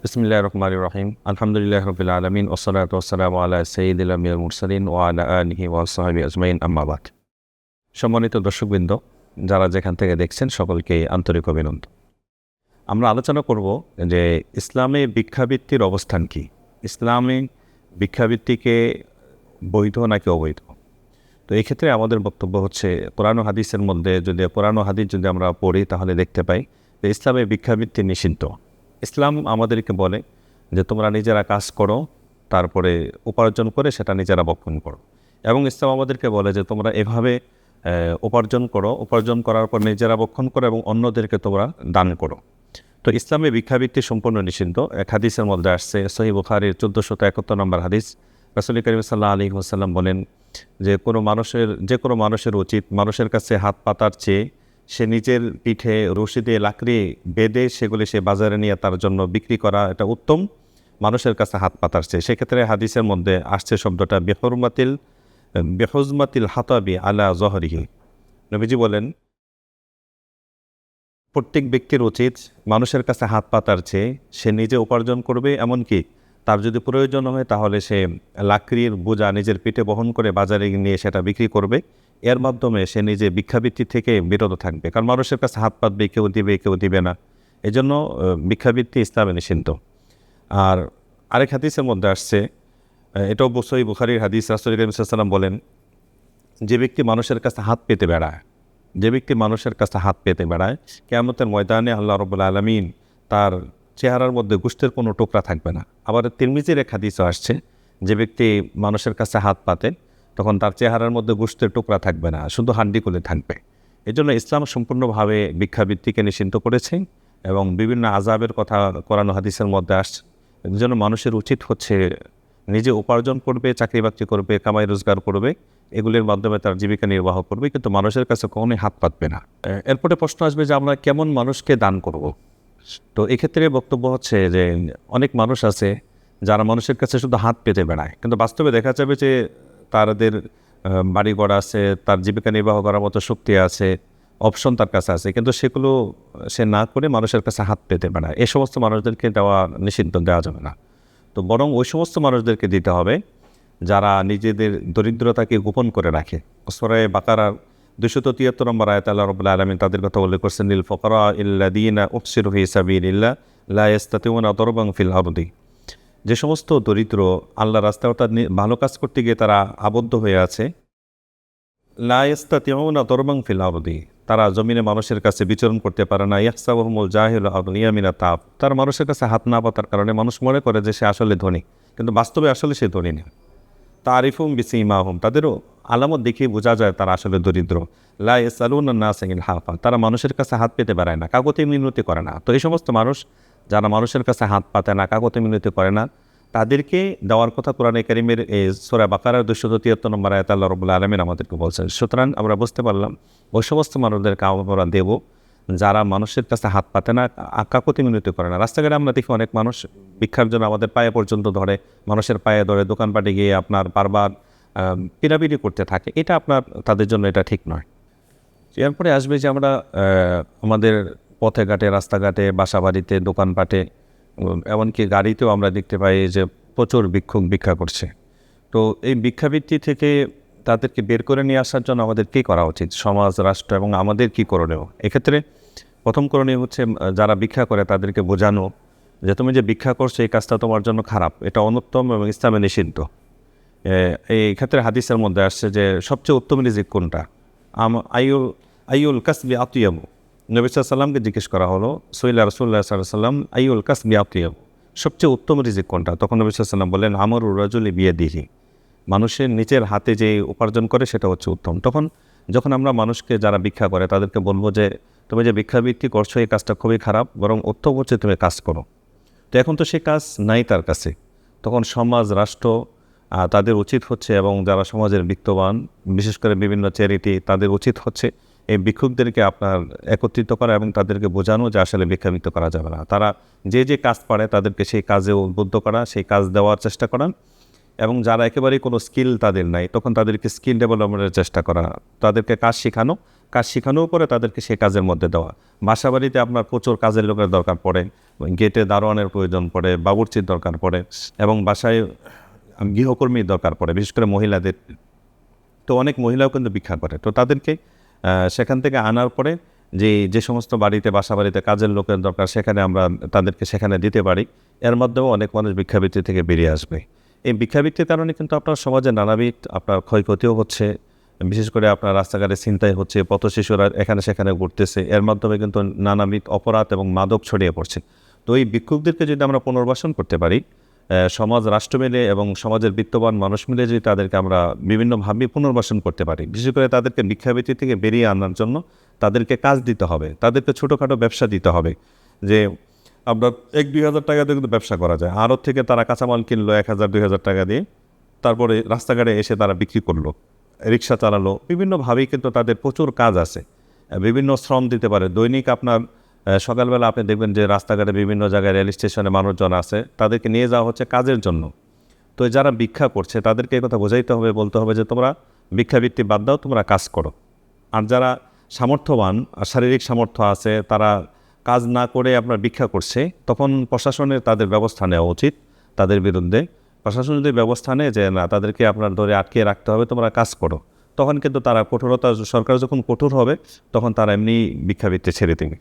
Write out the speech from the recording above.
বিসমিল্লাহির রহমানির রহিম। আলহামদুলিল্লাহি রাব্বিল আলামিন ওয়াসসালাতু ওয়াসসালামু আলা সাইয়্যিদিল আম্বিয়াল মুরসালিন ওয়া আলা আলিহি ওয়া সাহবিহি আজমাইন, আম্মা বাদ। সম্মানিত দর্শকবৃন্দ, যারা যেখান থেকে দেখছেন সকলকে আন্তরিক অভিনন্দন। আমরা আলোচনা করব যে ইসলামে ভিক্ষাবৃত্তির অবস্থান কি। ইসলামে ভিক্ষাবৃত্তিকে বৈধ নাকি অবৈধ? তো এই ক্ষেত্রে আমাদের বক্তব্য হচ্ছে কোরআন ও হাদিসের মধ্যে কোরআন ও হাদিস যদি আমরা পড়ি তাহলে দেখতে পাই যে ইসলামে ভিক্ষাবৃত্তি নিষিদ্ধ। ইসলাম আমাদেরকে বলে যে তোমরা নিজেরা কাজ করো, তারপরে উপার্জন করে সেটা নিজেরা ভক্ষণ করো। এবং ইসলাম আমাদেরকে বলে যে তোমরা এভাবে উপার্জন করো, উপার্জন করার পর নিজেরা ভক্ষণ করো এবং অন্যদেরকে তোমরা দান করো। তো ইসলামে ভিক্ষাবৃত্তি সম্পূর্ণ নিষিদ্ধ। এক হাদিসের মধ্যে আসছে, সহিহ বুখারীর 1471 নম্বর হাদিস। রাসূল কারীম সাল্লাল্লাহু আলাইহি ওয়াসাল্লাম বলেন যে কোনো মানুষের উচিত মানুষের কাছে হাত পাতার চেয়ে সে নিজের পিঠে রশি দিয়ে লাকড়ি বেঁধে সেগুলি সে বাজারে নিয়ে তার জন্য বিক্রি করা, এটা উত্তম মানুষের কাছে হাত পাতার চেয়ে। সেক্ষেত্রে হাদিসের মধ্যে আসছে শব্দটা বেহুজমাতিল হাতাবি আলা জহরিহি। নবীজি বলেন প্রত্যেক ব্যক্তির উচিত মানুষের কাছে হাত পাতার চেয়ে সে নিজে উপার্জন করবে, এমনকি তার যদি প্রয়োজন হয় তাহলে সে লাকড়ির বোঝা নিজের পিঠে বহন করে বাজারে নিয়ে সেটা বিক্রি করবে। এর মাধ্যমে সে নিজে ভিক্ষাবৃত্তি থেকে বিরত থাকবে, কারণ মানুষের কাছে হাত পাতবে, কেউ দিবে কেউ দিবে না। এই জন্য ভিক্ষাবৃত্তি ইসলামে নিষিদ্ধ। আর আরেক হাদিসের মধ্যে আসছে, এটাও সহিহ বুখারীর হাদিস। রাসূল কারীম সাল্লাল্লাহু আলাইহি ওয়াসাল্লাম বলেন যে ব্যক্তি মানুষের কাছে হাত পেতে বেড়ায়, কিয়ামতের ময়দানে আল্লাহ রাব্বুল আলামিন তার চেহারার মধ্যে গোশতের কোনো টুকরা থাকবে না। আবার তিরমিজির এক হাদিসও আসছে, যে ব্যক্তি মানুষের কাছে হাত পাতে তখন তার চেহারার মধ্যে গোশতের টুকরা থাকবে না, শুধু হান্ডিকুলে থাকবে। এজন্য ইসলাম সম্পূর্ণভাবে ভিক্ষাবৃত্তিকে নিষিদ্ধ করেছে এবং বিভিন্ন আযাবের কথা কোরআন ও হাদিসের মধ্যে আসছে। এজন্য মানুষের উচিত হচ্ছে নিজে উপার্জন করবে, চাকরি বাকরি করবে, কামাই রোজগার করবে, এগুলির মাধ্যমে তার জীবিকা নির্বাহ করবে, কিন্তু মানুষের কাছে কখনোই হাত পাতবে না। এরপরে প্রশ্ন আসবে যে আমরা কেমন মানুষকে দান করব। তো এক্ষেত্রে বক্তব্য হচ্ছে যে অনেক মানুষ আছে যারা মানুষের কাছে শুধু হাত পেতে বেড়ায়, কিন্তু বাস্তবে দেখা যাবে যে তাদের বাড়িঘর আছে, তার জীবিকা নির্বাহ করার মতো শক্তি আছে, অপশন তার কাছে আছে, কিন্তু সেগুলো সে না করে মানুষের কাছে হাত পেতে বেড়ায়। এই সমস্ত মানুষদেরকে দেওয়া যাবে না। তো বরং ওই সমস্ত মানুষদেরকে দিতে হবে যারা নিজেদের দরিদ্রতাকে গোপন করে রাখে। সূরা বাকারার 273 নম্বর আয়াতে আল্লাহ রাব্বুল আলামিন তাদের কথা উল্লেখ করছেন, লিল ফুকারা আল্লাযীনা উহসিরু ফি সাবিলিল্লাহ লা ইস্তাতিউনা দারবান ফিল আরদি। যে সমস্ত দরিদ্র আল্লাহর রাস্তায় অর্থাৎ ভালো কাজ করতে গিয়ে তারা আবদ্ধ হয়ে আছে, লা ইস্তাতিউনা দারবান ফিল আরদি, তারা জমিনে মানুষের কাছে বিচরণ করতে পারে না। ইয়াহসাবুহুমুল জাহিলু আগনিয়া মিনাত তাব, তার মানুষের কাছে হাত না পাতার কারণে মানুষ মনে করে যে সে আসলে ধনী, কিন্তু বাস্তবে আসলে সে ধনী না। তারিফুম বিসিমাহুম, তাদেরও আলামত দেখে বোঝা যায় তারা আসলে দরিদ্র। লা ইয়াসালুনা নাসা ইলহাফা, তারা মানুষের কাছে হাত পেতে পারে না, কাগজে মিনতি করে না। তো এই সমস্ত মানুষ যারা মানুষের কাছে হাত পাতে না, কাগজে মিনতি করে না, তাদেরকে দেওয়ার কথা কোরআনে কারীমের সূরা বাকারার 273 নম্বর আয়াতে আল্লাহ রাব্বুল আলামিন আমাদেরকে বলছেন। সুতরাং আমরা বুঝতে পারলাম ওই সমস্ত মানুষদেরকে আমরা দেব যারা মানুষের কাছে হাত পাতে না, কাকুতি মিনতি করে না। রাস্তাঘাটে আমরা দেখি অনেক মানুষ ভিক্ষার জন্য আমাদের পায়ে পর্যন্ত ধরে, মানুষের পায়ে ধরে দোকানপাটে গিয়ে আপনার বারবার পিড়াপিড়ি করতে থাকে। এটা তাদের জন্য এটা ঠিক নয়। এরপরে আসবে যে আমরা আমাদের পথে ঘাটে, রাস্তাঘাটে, বাসা বাড়িতে, দোকানপাটে, এমনকি গাড়িতেও আমরা দেখতে পাই যে প্রচুর ভিক্ষুক ভিক্ষা করছে। তো এই ভিক্ষাবৃত্তি থেকে তাদেরকে বের করে নিয়ে আসার জন্য আমাদের কী করা উচিত, সমাজ, রাষ্ট্র এবং আমাদের কী করণীয়? এক্ষেত্রে প্রথম করণীয় হচ্ছে যারা ভিক্ষা করে তাদেরকে বোঝানো যে তুমি যে ভিক্ষা করছো এই কাজটা তোমার জন্য খারাপ, এটা অনুত্তম এবং ইসলামে নিষিদ্ধ। এই ক্ষেত্রে হাদিসের মধ্যে আসছে যে সবচেয়ে উত্তম রিজিক কোনটা, আইউল কাসবি আতিয়াবু। নবী সাল্লাল্লাহু আলাইহি ওয়াসাল্লামকে জিজ্ঞেস করা হলো, রাসূলুল্লাহ সাল্লাল্লাহু আলাইহি ওয়াসাল্লাম, আইউল কাসবি আতিয়াবু, সবচেয়ে উত্তম রিজিক কোনটা? তখন নবী সাল্লাল্লাহু আলাইহি ওয়াসাল্লাম বললেন, আমরুর রাজুলি বিয়াদিহি, মানুষের নিজের হাতে যে উপার্জন করে সেটা হচ্ছে উত্তম। যখন আমরা মানুষকে যারা ভিক্ষা করে তাদেরকে বলবো যে তুমি যে ভিক্ষাবৃত্তি করছো এই কাজটা খুবই খারাপ, বরং উত্তম হচ্ছে তুমি কাজ করো। তো এখন তো সে কাজ নাই তার কাছে, তখন সমাজ, রাষ্ট্র তাদের উচিত হচ্ছে, এবং যারা সমাজের বিত্তবান, বিশেষ করে বিভিন্ন চ্যারিটি, তাদের উচিত হচ্ছে এই ভিক্ষুকদেরকে আপনার একত্রিত করা এবং তাদেরকে বোঝানো যে আসলে ভিক্ষাবৃত্তি করা যাবে না। তারা যে কাজ পারে তাদেরকে সেই কাজে উদ্বুদ্ধ করা, সেই কাজ দেওয়ার চেষ্টা করা, এবং যারা একেবারেই কোনো স্কিল তাদের নাই তখন তাদেরকে স্কিল ডেভেলপমেন্টের চেষ্টা করা, তাদেরকে কাজ শেখানো, কাজ শেখানোর পরে তাদেরকে সে কাজের মধ্যে দেওয়া। বাসাবাড়িতে আপনার প্রচুর কাজের লোকের দরকার পড়ে, গেটে দারোয়ানের প্রয়োজন পড়ে, বাবুর্চির দরকার পড়ে, এবং বাসায় গৃহকর্মীর দরকার পড়ে, বিশেষ করে মহিলাদের। তো অনেক মহিলাও কিন্তু ভিক্ষা করে। তো তাদেরকে সেখান থেকে আনার পরে যে সমস্ত বাড়িতে বাসা বাড়িতে কাজের লোকের দরকার, সেখানে আমরা তাদেরকে সেখানে দিতে পারি। এর মাধ্যমেও অনেক মানুষ ভিক্ষাবৃত্তি থেকে বেরিয়ে আসবে। এই ভিক্ষাবৃত্তির কারণে কিন্তু আপনার সমাজে নানাবিধ আপনার ক্ষয়ক্ষতিও হচ্ছে, বিশেষ করে আপনার রাস্তাঘাটে ছিনতাই হচ্ছে, পথশিশুরা এখানে সেখানে ঘুরতেছে, এর মাধ্যমে কিন্তু নানাবিধ অপরাধ এবং মাদক ছড়িয়ে পড়ছে। তো এই ভিক্ষুকদেরকে যদি আমরা পুনর্বাসন করতে পারি, সমাজ রাষ্ট্র মিলে এবং সমাজের বিত্তবান মানুষ মিলে যদি তাদেরকে আমরা বিভিন্নভাবে পুনর্বাসন করতে পারি, বিশেষ করে তাদেরকে ভিক্ষাবৃত্তি থেকে বেরিয়ে আনার জন্য তাদেরকে কাজ দিতে হবে, তাদেরকে ছোটোখাটো ব্যবসা দিতে হবে। যে আপনার 1-2 হাজার টাকা দিয়ে কিন্তু ব্যবসা করা যায়। আড়ত থেকে তারা কাঁচামাল কিনলো 1,000-2,000 টাকা দিয়ে, তারপরে রাস্তাঘাটে এসে তারা বিক্রি করলো, রিক্সা চালালো, বিভিন্নভাবেই কিন্তু তাদের প্রচুর কাজ আছে। বিভিন্ন শ্রম দিতে পারে। দৈনিক আপনার সকালবেলা আপনি দেখবেন যে রাস্তাঘাটে বিভিন্ন জায়গায় রেল স্টেশনে মানুষজন আছে, তাদেরকে নিয়ে যাওয়া হচ্ছে কাজের জন্য। তো যারা ভিক্ষা করছে তাদেরকে এই কথা বোঝাইতে হবে, বলতে হবে যে তোমরা ভিক্ষাবৃত্তি বাদ দাও, তোমরা কাজ করো। আর যারা সামর্থ্যবান আর শারীরিক সামর্থ্য আছে, তারা কাজ না করে আপনার ভিক্ষা করছে, তখন প্রশাসনের তাদের ব্যবস্থা নেওয়া উচিত। তাদের বিরুদ্ধে প্রশাসন যদি ব্যবস্থা নেয় যে না, তাদেরকে আপনার ধরে আটকে রাখতে হবে, তোমরা কাজ করো, তখন কিন্তু তারা কঠোরতা, সরকার যখন কঠোর হবে তখন তারা এমনি ভিক্ষাবৃত্তি ছেড়ে দেবে।